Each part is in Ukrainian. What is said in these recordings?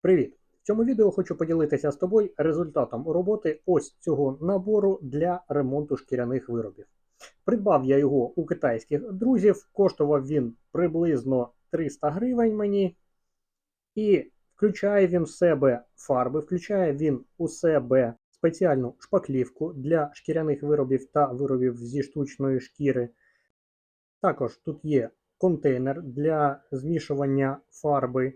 Привіт! В цьому відео хочу поділитися з тобою результатом роботи ось цього набору для ремонту шкіряних виробів. Придбав я його у китайських друзів, коштував він приблизно 300 гривень мені. І включає він в себе фарби, включає він у себе спеціальну шпаклівку для шкіряних виробів та виробів зі штучної шкіри. Також тут є контейнер для змішування фарби.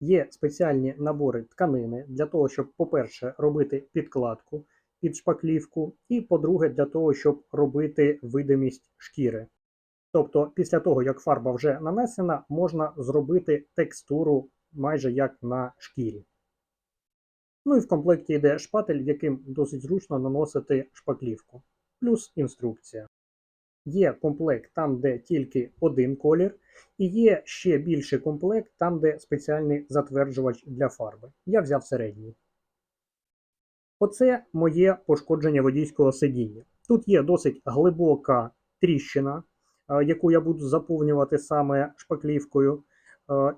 Є спеціальні набори тканини для того, щоб, по-перше, робити підкладку під шпаклівку, і, по-друге, для того, щоб робити видимість шкіри. Тобто, після того, як фарба вже нанесена, можна зробити текстуру майже як на шкірі. Ну і в комплекті йде шпатель, яким досить зручно наносити шпаклівку. Плюс інструкція. Є комплект там, де тільки один колір, і є ще більший комплект там, де спеціальний затверджувач для фарби. Я взяв середній. Оце моє пошкодження водійського сидіння. Тут є досить глибока тріщина, яку я буду заповнювати саме шпаклівкою.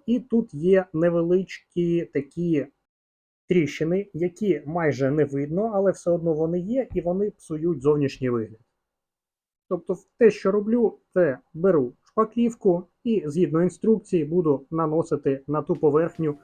І тут є невеличкі такі тріщини, які майже не видно, але все одно вони є і вони псують зовнішній вигляд. Тобто те, що роблю, це беру шпаклівку і згідно інструкції буду наносити на ту поверхню.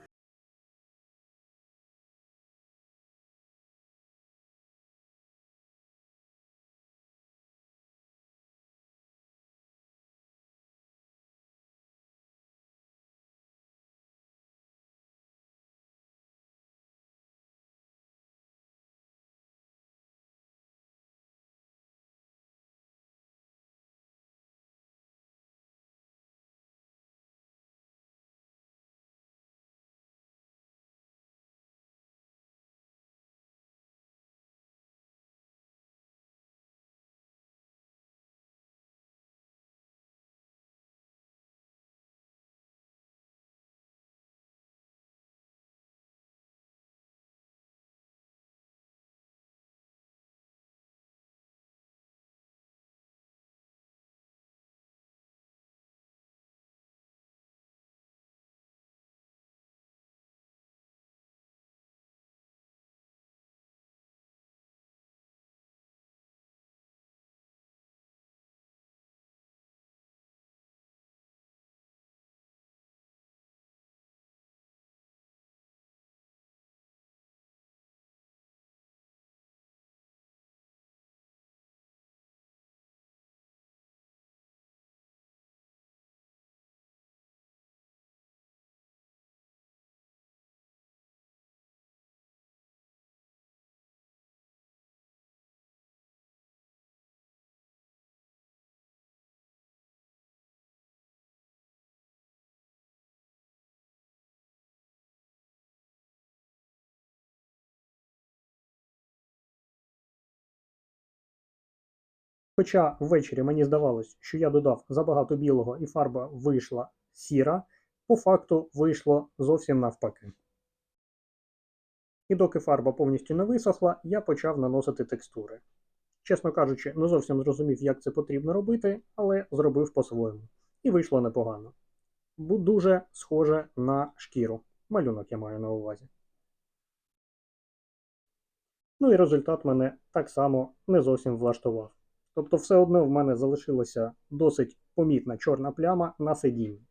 Хоча ввечері мені здавалось, що я додав забагато білого і фарба вийшла сіра, по факту вийшло зовсім навпаки. І доки фарба повністю не висохла, я почав наносити текстури. Чесно кажучи, не зовсім зрозумів, як це потрібно робити, але зробив по-своєму. І вийшло непогано. Дуже схоже на шкіру. Малюнок я маю на увазі. Ну і результат мене так само не зовсім влаштував. Тобто все одно в мене залишилася досить помітна чорна пляма на сидінні.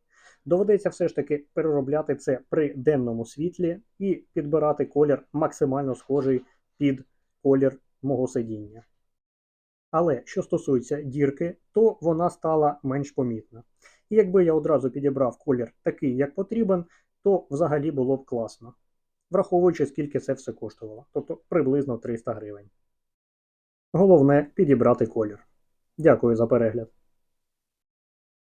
Доведеться все ж таки переробляти це при денному світлі і підбирати колір максимально схожий під колір мого сидіння. Але що стосується дірки, то вона стала менш помітна. І якби я одразу підібрав колір такий, як потрібен, то взагалі було б класно. Враховуючи, скільки це все коштувало. Тобто приблизно 300 гривень. Головне підібрати колір. Дякую за перегляд.